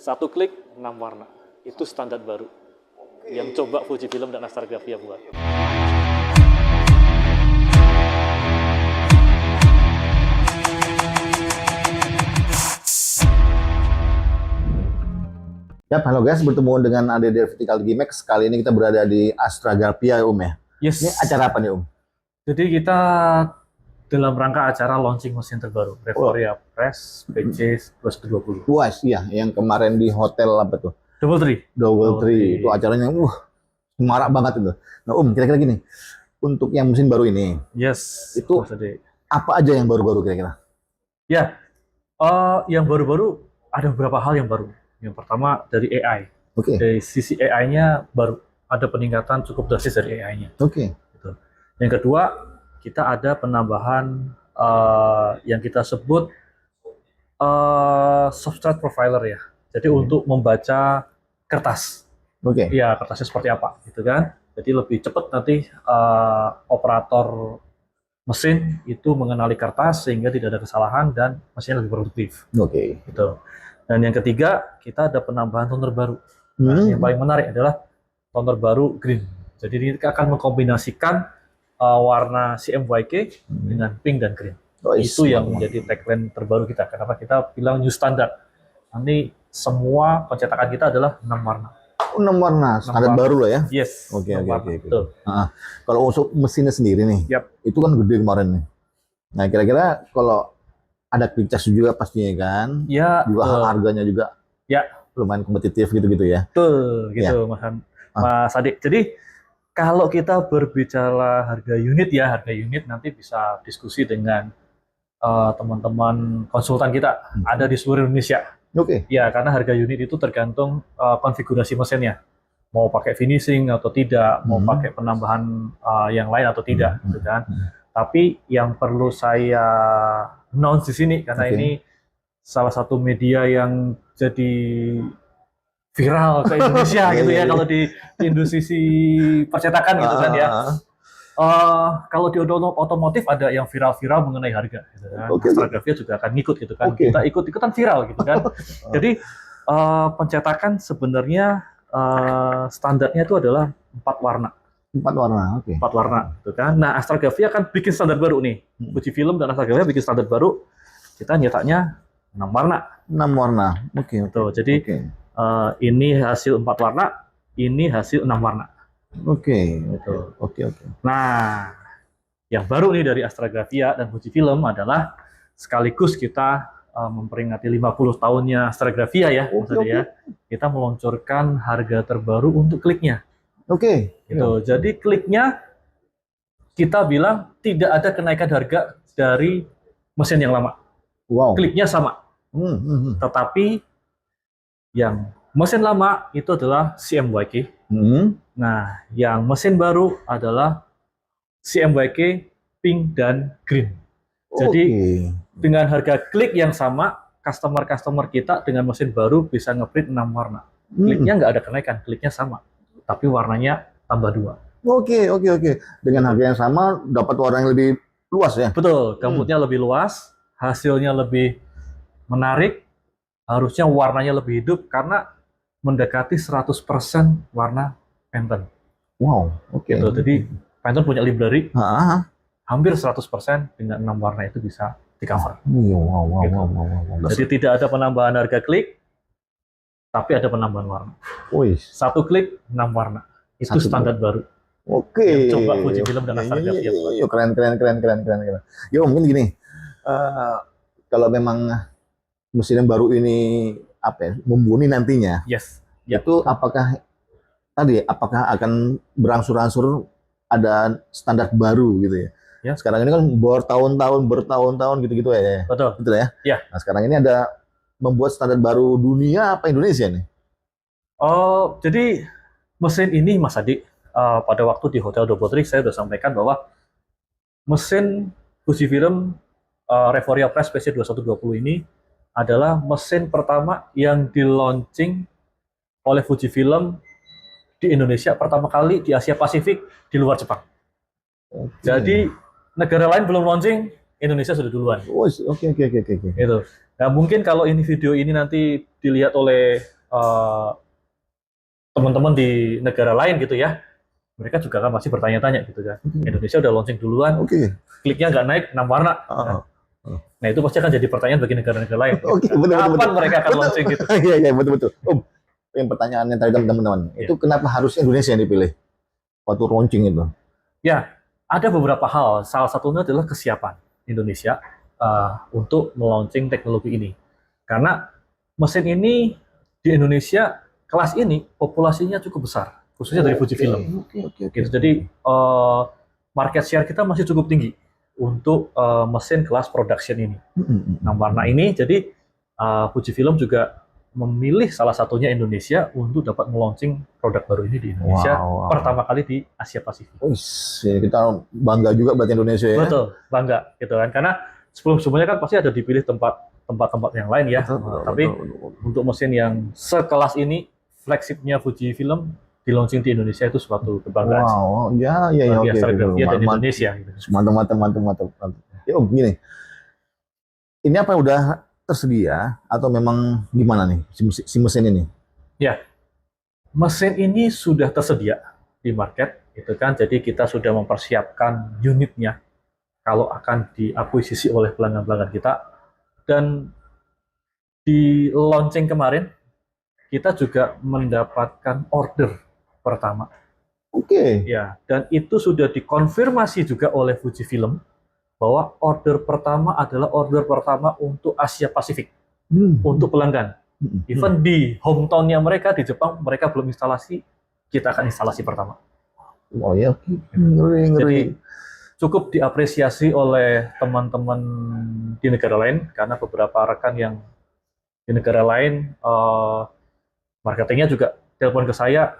Satu klik 6 warna. Itu standar baru. Yang coba Fujifilm dan Astrografia buat. Yap, halo guys, bertemu dengan Ade dari Vertical Gimex. Kali ini kita berada di Astrografia, ya. Yes. Ini acara apa nih, Jadi kita dalam rangka acara launching mesin terbaru, Reforia Press PC 220. Wah, iya, yang kemarin di hotel apa tuh? Double Tree. Itu acaranya, marak banget itu. Nah, kira-kira gini, untuk yang mesin baru ini, Yes. itu apa aja yang baru-baru kira-kira? Ya, yang baru-baru ada beberapa hal yang baru. Yang pertama dari AI. Dari sisi AI-nya baru ada peningkatan cukup drastis dari AI-nya. Gitu. Yang kedua, kita ada penambahan yang kita sebut substrate profiler ya. Jadi untuk membaca kertas. Ya, kertasnya seperti apa, gitu kan? Jadi lebih cepat nanti operator mesin itu mengenali kertas sehingga tidak ada kesalahan dan mesinnya lebih produktif. Gitu. Dan yang ketiga, kita ada penambahan toner baru. Nah, yang paling menarik adalah toner baru green. Jadi ini akan mengkombinasikan warna CMYK dengan pink dan green. Itu yang menjadi tagline terbaru kita. Kenapa kita bilang new standard? Nanti semua pencetakan kita adalah 6 warna. 6 warna, standar baru loh ya? Yes. Oke. Kalau untuk mesinnya sendiri nih, itu kan gede kemarin nih. Nah, kira-kira kalau ada quick charge juga pastinya kan? Ya. Juga harganya juga lumayan kompetitif gitu-gitu ya? Betul, gitu Mas Adik. Jadi kalau kita berbicara harga unit nanti bisa diskusi dengan teman-teman konsultan kita ada di seluruh Indonesia. Ya, karena harga unit itu tergantung konfigurasi mesinnya. Mau pakai finishing atau tidak, mau pakai penambahan yang lain atau tidak, gitu kan. Tapi yang perlu saya announce di sini karena ini salah satu media yang jadi viral ke Indonesia gitu ya kalau di industri percetakan gitu kan ya. Kalau di otomotif ada yang viral-viral mengenai harga gitu kan. Astrografia juga akan ngikut gitu kan. Kita ikut-ikutan viral gitu kan. Jadi pencetakan sebenarnya standarnya itu adalah 4 warna. 4 warna, 4 warna gitu kan. Nah, Astrografia akan bikin standar baru nih. Fujifilm dan Astrografia bikin standar baru. Kita nyetaknya 6 warna. 6 warna. Tuh, jadi ini hasil 4 warna, ini hasil 6 warna. Gitu. Nah, yang baru nih dari Astrografia dan Fujifilm adalah sekaligus kita memperingati 50 tahunnya Astrografia ya, maksudnya kita meluncurkan harga terbaru untuk kliknya. Gitu. Jadi kliknya kita bilang tidak ada kenaikan harga dari mesin yang lama. Kliknya sama. Tetapi yang mesin lama itu adalah CMYK. Nah, yang mesin baru adalah CMYK pink dan green. Jadi dengan harga klik yang sama, customer kita dengan mesin baru bisa ngeprint 6 warna. Kliknya nggak ada kenaikan, kliknya sama. Tapi warnanya tambah 2. Dengan harga yang sama, dapat warna yang lebih luas ya? Betul, gambutnya lebih luas, hasilnya lebih menarik, harusnya warnanya lebih hidup karena mendekati 100% warna Pantone. Gitu. Jadi Pantone punya library, hampir 100% dengan 6 warna itu bisa di-cover. Gitu. Jadi tidak ada penambahan harga klik, tapi ada penambahan warna. Satu klik 6 warna. Itu standar baru. Yang coba Fujifilm dan Astrografia. Keren. Yo, mungkin gini. Kalau memang mesin yang baru ini mumpuni nantinya. Itu apakah akan berangsur-angsur ada standar baru gitu ya? Sekarang ini kan bertahun-tahun gitu-gitu ya. Betul ya? Nah, sekarang ini ada membuat standar baru dunia apa Indonesia nih? Jadi mesin ini Mas Adi, pada waktu di Hotel Double Tree saya sudah sampaikan bahwa mesin Fujifilm Reforia Press PC 2120 ini adalah mesin pertama yang di-launching oleh Fujifilm di Indonesia pertama kali di Asia Pasifik di luar Jepang. Jadi negara lain belum launching, Indonesia sudah duluan. Oke. Gitu. Nah, mungkin kalau ini video ini nanti dilihat oleh teman-teman di negara lain gitu ya, mereka juga kan masih bertanya-tanya gitu kan. Indonesia udah launching duluan, kliknya nggak naik, 6 warna. Nah, itu pasti akan jadi pertanyaan bagi negara-negara lain. Kapan mereka akan launching gitu? Iya, betul-betul. Yang pertanyaannya tadi teman-teman, itu kenapa harus Indonesia yang dipilih waktu launching itu? Ya, ada beberapa hal. Salah satunya adalah kesiapan Indonesia untuk melaunching teknologi ini. Karena mesin ini di Indonesia kelas ini populasinya cukup besar, khususnya dari Fujifilm. Gitu. Jadi market share kita masih cukup tinggi untuk mesin kelas production ini. Nah, warna ini, jadi Fujifilm juga memilih salah satunya Indonesia untuk dapat melaunching produk baru ini di Indonesia pertama kali di Asia Pasifik. Kita bangga juga buat Indonesia ya. Betul, bangga gitu kan. Karena sebelum-sebelumnya kan pasti ada dipilih tempat-tempat yang lain ya. Tapi untuk mesin yang sekelas ini, flagshipnya Fujifilm di launching di Indonesia itu suatu kebanggaan. Oke. Dan Indonesia. Gitu. Mantap. Ya, gini. Ini apa udah tersedia atau memang gimana nih si mesin ini? Ya, mesin ini sudah tersedia di market, gitu kan. Jadi kita sudah mempersiapkan unitnya kalau akan diakuisisi oleh pelanggan-pelanggan kita. Dan di launching kemarin kita juga mendapatkan order pertama. Ya, dan itu sudah dikonfirmasi juga oleh Fujifilm bahwa order pertama adalah order pertama untuk Asia Pasifik, untuk pelanggan. Even di hometown-nya mereka di Jepang, mereka belum instalasi, kita akan instalasi pertama. Ngeri. Jadi cukup diapresiasi oleh teman-teman di negara lain, karena beberapa rekan yang di negara lain, marketingnya juga telepon ke saya,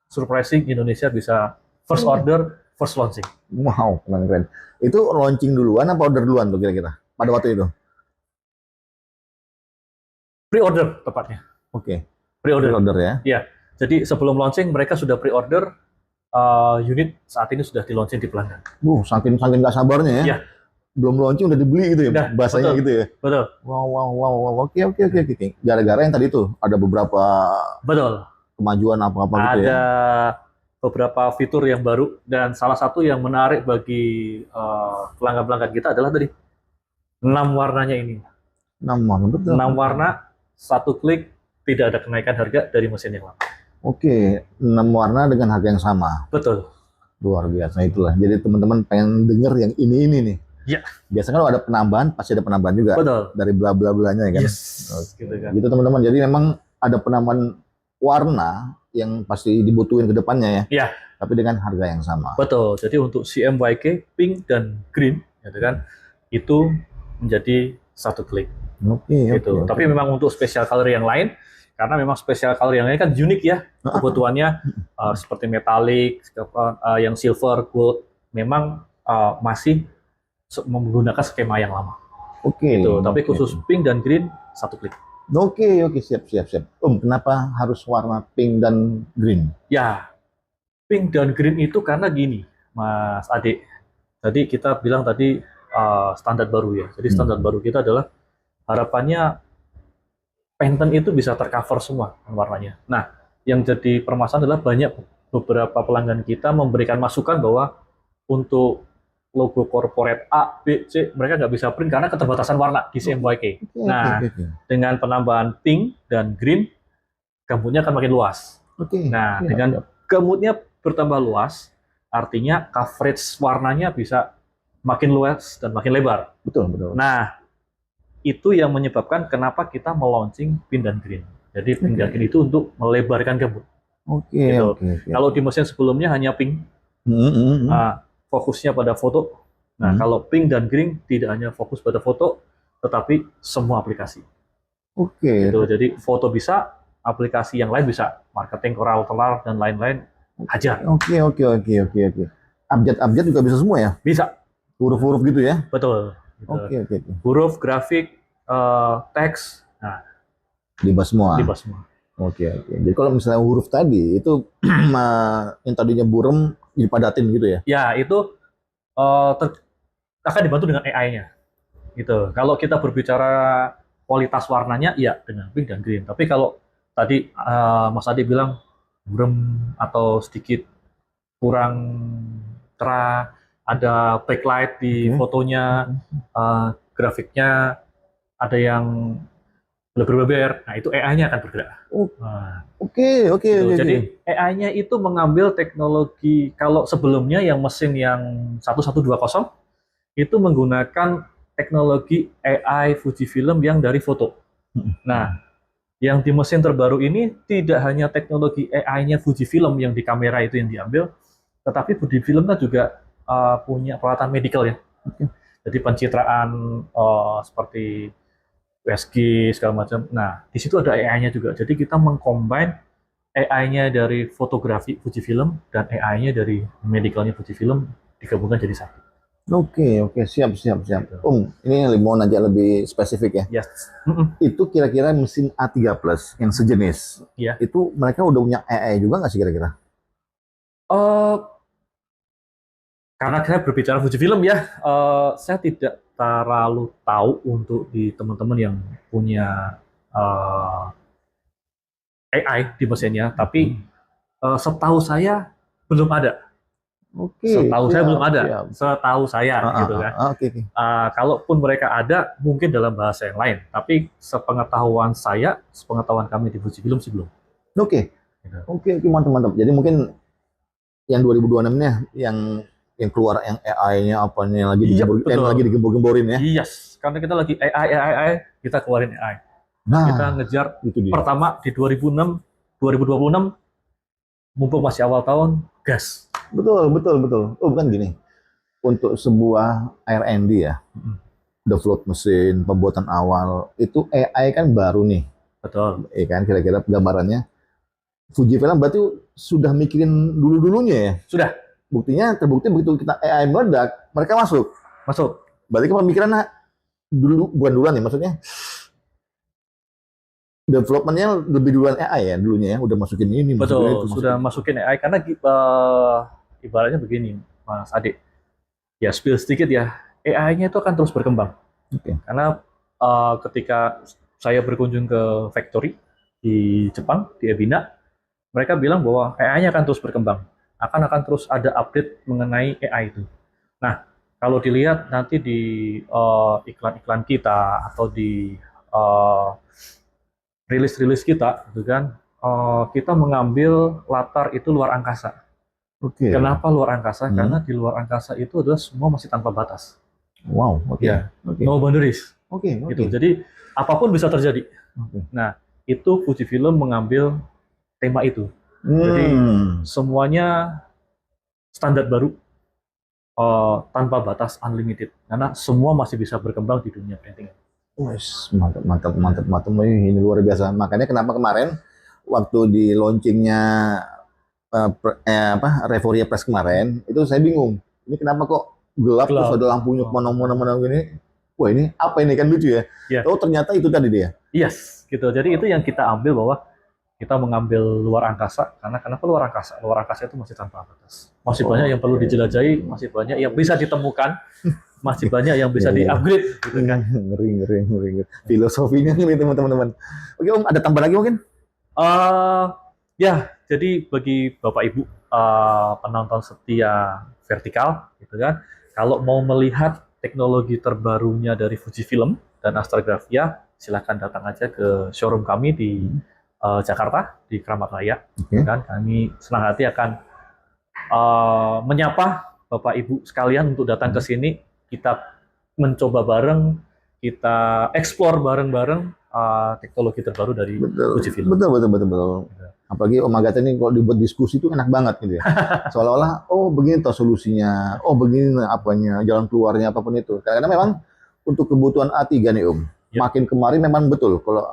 surprising Indonesia bisa first order, first launching. Wow, keren. Itu launching duluan apa order duluan tuh kira-kira pada waktu itu? Pre-order tepatnya. Pre-order ya? Iya. Jadi sebelum launching mereka sudah pre-order, unit saat ini sudah di-launching di pelanggan. Saking nggak sabarnya ya? Iya. Belum launching udah dibeli gitu ya? Bahasanya gitu ya? Betul. Wow. Oke. Gara-gara yang tadi tuh ada beberapa kemajuan apa-apa gitu ya? Ada beberapa fitur yang baru, dan salah satu yang menarik bagi pelanggan-pelanggan kita adalah tadi 6 warnanya ini. 6 warna, betul. 6 warna, 1 klik, tidak ada kenaikan harga dari mesin yang lama. 6 warna dengan harga yang sama. Betul. Luar biasa itulah. Jadi teman-teman pengen denger yang ini nih. Ya. Biasanya kalau ada penambahan, pasti ada penambahan juga. Betul. Dari bla-bla-blanya kan. Gitu kan. Gitu teman-teman. Jadi memang ada penambahan warna yang pasti dibutuhin ke depannya ya. Iya. Tapi dengan harga yang sama. Betul. Jadi untuk CMYK, pink dan green, gitu kan, itu menjadi 1 klik. Gitu. Tapi memang untuk special color yang lain, karena memang special color yang lain kan unik ya kebutuhannya, seperti metalik, yang silver, gold, memang masih menggunakan skema yang lama. Gitu. Tapi khusus pink dan green 1 klik. Siap. Kenapa harus warna pink dan green? Ya, pink dan green itu karena gini, Mas Ade. Tadi kita bilang tadi standar baru ya. Jadi standar baru kita adalah harapannya Pantone itu bisa tercover semua warnanya. Nah, yang jadi permasalahan adalah banyak beberapa pelanggan kita memberikan masukan bahwa untuk logo corporate A, B, C, mereka nggak bisa print karena keterbatasan warna di CMYK. Dengan penambahan pink dan green, gambutnya akan makin luas. Dengan gambutnya bertambah luas, artinya coverage warnanya bisa makin luas dan makin lebar. Betul. Nah, itu yang menyebabkan kenapa kita melaunching pink dan green. Jadi pink dan green itu untuk melebarkan gambut. Kalau di mesin sebelumnya hanya pink. Fokusnya pada foto. Nah, kalau pink dan green tidak hanya fokus pada foto, tetapi semua aplikasi. Gitu. Jadi foto bisa, aplikasi yang lain bisa, marketing, Corel, dan lain-lain, hajar. Abjad juga bisa semua ya? Bisa. Huruf-huruf gitu ya? Betul. Gitu. Huruf, grafik, teks, nah, dibahas semua. Jadi kalau misalnya huruf tadi itu yang tadinya burem dipadatin gitu ya? Ya, itu akan dibantu dengan AI-nya. Gitu. Kalau kita berbicara kualitas warnanya iya dengan pink dan green. Tapi kalau tadi Mas Adi bilang burem atau sedikit kurang cerah, ada backlight di fotonya, grafiknya ada yang berbeber, nah itu AI-nya akan bergerak. Jadi AI-nya itu mengambil teknologi, kalau sebelumnya yang mesin yang 1120 itu menggunakan teknologi AI Fujifilm yang dari foto. Nah, yang di mesin terbaru ini tidak hanya teknologi AI-nya Fujifilm yang di kamera itu yang diambil, tetapi Fujifilm kan juga punya peralatan medical ya. Jadi pencitraan seperti USG segala macam. Nah, di situ ada AI-nya juga. Jadi kita mengcombine AI-nya dari fotografi Fujifilm dan AI-nya dari medicalnya Fujifilm digabungkan jadi satu. Oke, siap. Ini yang mau nanya lebih spesifik ya. Yes. Itu kira-kira mesin A3 Plus yang sejenis. Yeah. Itu mereka udah punya AI juga nggak sih kira-kira? Karena saya berbicara Fujifilm ya, saya tidak terlalu tahu untuk di teman-teman yang punya AI di mesinnya, tapi setahu saya belum ada. Saya belum ada. Setahu saya gitu kan. Kalaupun mereka ada, mungkin dalam bahasa yang lain. Tapi sepengetahuan kami di Fujifilm sih belum. Oke, mantap. Jadi mungkin yang 2026-nya yang keluar yang AI-nya apanya lagi digembor-gemborin ya. Yes, karena kita lagi AI, kita keluarin AI. Nah, kita ngejar pertama di 2026, mumpung masih awal tahun, gas. Betul. Oh, bukan gini. Untuk sebuah R&D ya, develop mesin, pembuatan awal, itu AI kan baru nih. Betul. Kan kira-kira gambarannya. Fujifilm berarti sudah mikirin dulu-dulunya ya? Sudah. Buktinya terbukti begitu kita AI meledak, mereka masuk. Berarti kan pemikirannya bukan duluan ya, maksudnya developmentnya lebih duluan AI ya dulunya ya, udah masukin ini. Betul, sudah masukin AI karena ibaratnya begini, Mas Adi. Ya spill sedikit ya, AI-nya itu akan terus berkembang. Karena ketika saya berkunjung ke factory di Jepang, di Ebina, mereka bilang bahwa AI-nya akan terus berkembang. Akan terus ada update mengenai AI itu. Nah, kalau dilihat nanti di iklan-iklan kita atau di rilis kita, gitu kan, kita mengambil latar itu luar angkasa. Kenapa luar angkasa? Karena di luar angkasa itu adalah semua masih tanpa batas. Wow, no boundaries. Gitu. Jadi apapun bisa terjadi. Nah, itu Fujifilm mengambil tema itu. Jadi semuanya standar baru, tanpa batas, unlimited. Karena semua masih bisa berkembang di dunia printing. Mantap. Ini luar biasa. Makanya kenapa kemarin waktu di launchingnya Revoria Press kemarin, itu saya bingung. Ini kenapa kok gelap. Terus ada lampunya kemana-mana gini. Wah, ini apa ini, kan lucu ya? Oh, ternyata itu tadi dia. Yes, gitu. Jadi itu yang kita ambil, bahwa kita mengambil luar angkasa. Karena kenapa luar angkasa? Luar angkasa itu masih tanpa batas. Masih banyak yang perlu dijelajahi, masih banyak yang bisa ditemukan, masih banyak yang bisa di-upgrade, gitu kan. Ngeri. Filosofinya nih teman-teman. Oke, Om, ada tambah lagi mungkin? Ya, jadi bagi Bapak Ibu penonton setia vertikal, gitu kan, kalau mau melihat teknologi terbarunya dari Fujifilm dan Astragrafia, silakan datang aja ke showroom kami di Jakarta, di Kramat Raya. Kan, kami senang hati akan menyapa Bapak Ibu sekalian untuk datang ke sini. Kita mencoba bareng, kita explore bareng-bareng teknologi terbaru dari Fujifilm. Betul. Apalagi Om Agatha ini kalau dibuat diskusi itu enak banget gitu ya. Seolah-olah, oh begini toh solusinya, oh begini apanya, jalan keluarnya, apapun itu. Karena memang untuk kebutuhan A3 nih Om, makin kemarin memang betul, kalau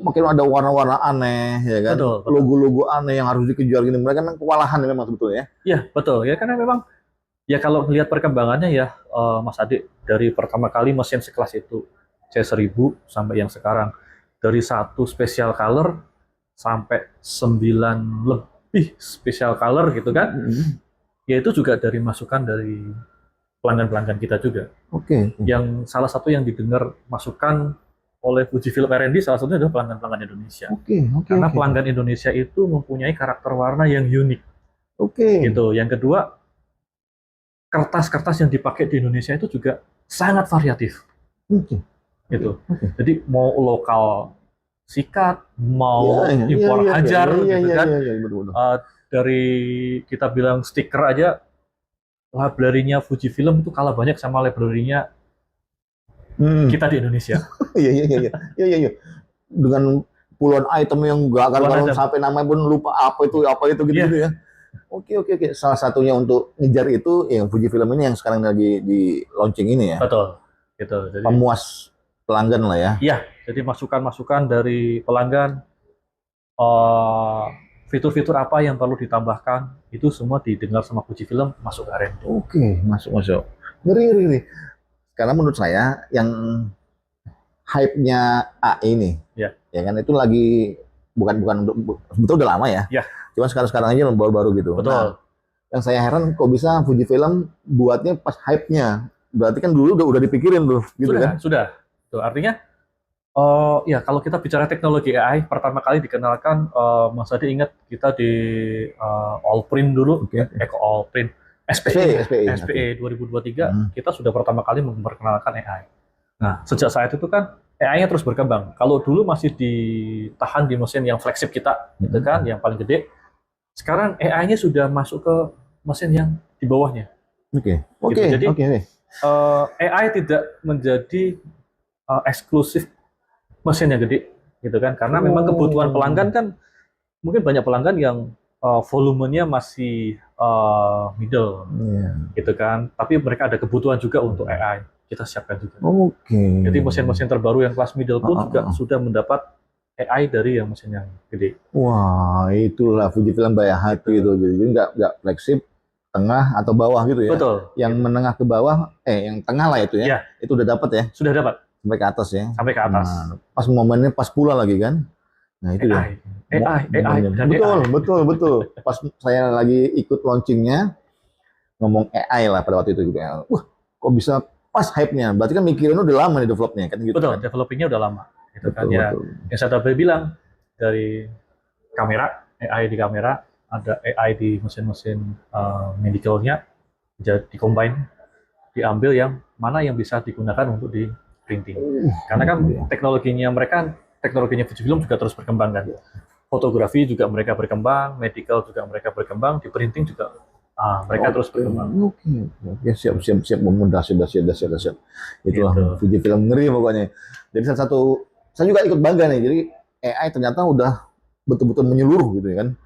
makin ada warna-warna aneh, ya kan, logo-logo aneh yang harus dikejar gini, mereka memang kewalahan memang sebetulnya. Iya, betul. Ya karena memang, ya kalau melihat perkembangannya ya, Mas Adi, dari pertama kali mesin sekelas itu, C1000 sampai yang sekarang, dari satu special color sampai 9 lebih special color gitu kan, ya itu juga dari masukan dari pelanggan-pelanggan kita juga. Yang salah satu yang didengar masukan oleh Fujifilm R&D salah satunya adalah pelanggan-pelanggan Indonesia. Karena pelanggan Indonesia itu mempunyai karakter warna yang unik. Gitu. Yang kedua, kertas-kertas yang dipakai di Indonesia itu juga sangat variatif. Gitu. Jadi mau lokal sikat, mau impor hajar, gitu kan. Dari kita bilang stiker aja, library-nya Fujifilm itu kalah banyak sama library-nya kita di Indonesia. Iya. Dengan puluhan item yang nggak akan sampai namanya pun lupa apa itu gitu ya. Oke. Salah satunya untuk ngejar itu yang Fujifilm ini yang sekarang lagi di launching ini ya. Betul. Gitu. Jadi, pemuas pelanggan lah ya. Iya. Jadi masukan-masukan dari pelanggan, fitur-fitur apa yang perlu ditambahkan, itu semua didengar sama Fujifilm, masuk ke R&D. Masuk. Ngeri. Karena menurut saya yang hype-nya AI ini, ya kan itu lagi bukan betul udah lama ya. Cuma sekarang aja baru-baru gitu. Betul. Nah, yang saya heran kok bisa Fujifilm buatnya pas hype-nya. Berarti kan dulu udah dipikirin tuh, gitu kan? Sudah. Tuh, artinya, ya kalau kita bicara teknologi AI, pertama kali dikenalkan, Mas Adi ingat kita di Allprint dulu, Allprint. SPE 2023, kita sudah pertama kali memperkenalkan AI. Nah, sejak saat itu kan AI-nya terus berkembang. Kalau dulu masih ditahan di mesin yang flagship kita, gitu kan, yang paling gede. Sekarang AI-nya sudah masuk ke mesin yang di bawahnya. Jadi AI tidak menjadi eksklusif mesin yang gede, gitu kan? Karena memang kebutuhan pelanggan kan, mungkin banyak pelanggan yang volumenya masih middle, gitu kan. Tapi mereka ada kebutuhan juga untuk AI, kita siapkan juga. Jadi mesin-mesin terbaru yang kelas middle pun juga sudah mendapat AI dari yang mesin yang gede. Wah, itulah Fujifilm by hati itu. Jadi nggak flagship, tengah atau bawah gitu ya. Betul. Yang menengah ke bawah, yang tengah lah itu ya. Itu udah dapat ya. Sudah dapat. Sampai ke atas ya. Sampai ke atas. Nah, pas momennya pas pula lagi kan. Nah itu AI. Betul. Pas saya lagi ikut launchingnya, ngomong AI lah pada waktu itu juga. Wah, kok bisa pas hype-nya? Berarti kan mikirin udah lama nih developnya kan gitu. Betul, kan? developingnya udah lama. Gitu kan ya. Yang saya tadi bilang dari kamera, AI di kamera, ada AI di mesin-mesin medicalnya, jadi combine, diambil yang mana yang bisa digunakan untuk di printing. Karena kan teknologinya Fujifilm juga terus berkembang kan. Fotografi juga mereka berkembang, medical juga mereka berkembang, di printing juga mereka terus berkembang. Siap, dahsyat. Itulah Fujifilm ngeri pokoknya. Jadi salah satu, saya juga ikut bangga nih. Jadi AI ternyata udah betul-betul menyeluruh gitu ya kan.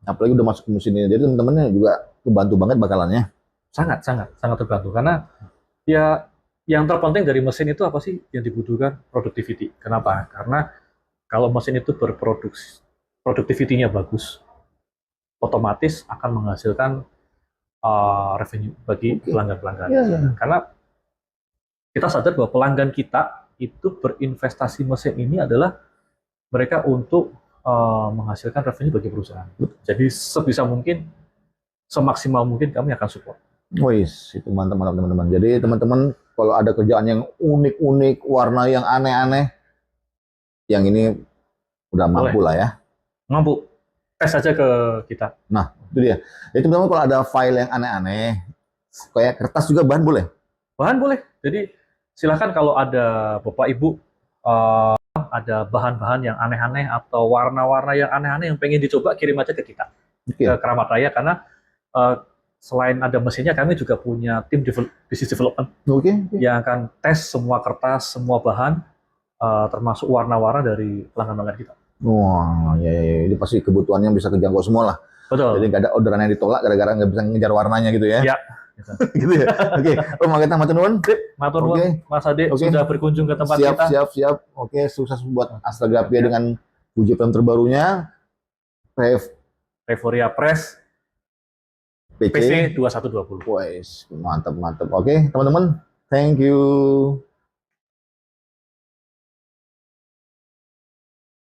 Apalagi udah masuk ke mesin ini. Jadi teman-temannya juga kebantu banget bakalannya. Sangat terbantu. Karena ya yang terpenting dari mesin itu apa sih yang dibutuhkan? Productivity. Kenapa? Karena kalau mesin itu berproduksi, productivity-nya bagus, otomatis akan menghasilkan revenue bagi pelanggan-pelanggan. Karena kita sadar bahwa pelanggan kita itu berinvestasi mesin ini adalah mereka untuk menghasilkan revenue bagi perusahaan. Jadi sebisa mungkin, semaksimal mungkin kami akan support. Itu mantap teman-teman. Jadi teman-teman kalau ada kerjaan yang unik-unik, warna yang aneh-aneh, yang ini udah mampu lah ya. Mampu. Tes aja ke kita. Nah, itu dia. Jadi teman-teman kalau ada file yang aneh-aneh, kayak kertas juga bahan boleh? Bahan boleh. Jadi silakan kalau ada Bapak Ibu, ada bahan-bahan yang aneh-aneh atau warna-warna yang aneh-aneh yang pengen dicoba, kirim aja ke kita. Ke Keramat Raya, karena selain ada mesinnya, kami juga punya tim business development yang akan tes semua kertas, semua bahan, termasuk warna-warna dari pelanggan-pelanggan kita. Wah, ya. Ini pasti kebutuhannya bisa kejangkau semua lah. Betul. Jadi nggak ada orderan yang ditolak gara-gara nggak bisa ngejar warnanya gitu ya. Iya. Gitu ya. Mau kita matur nuwun. Matur nuwun, Mas Ade sudah berkunjung ke tempat kita. Siap. Sukses buat Astragrafia dengan Fujifilm terbarunya. Revoria Press PC 2120. Mantap. Teman-teman, thank you.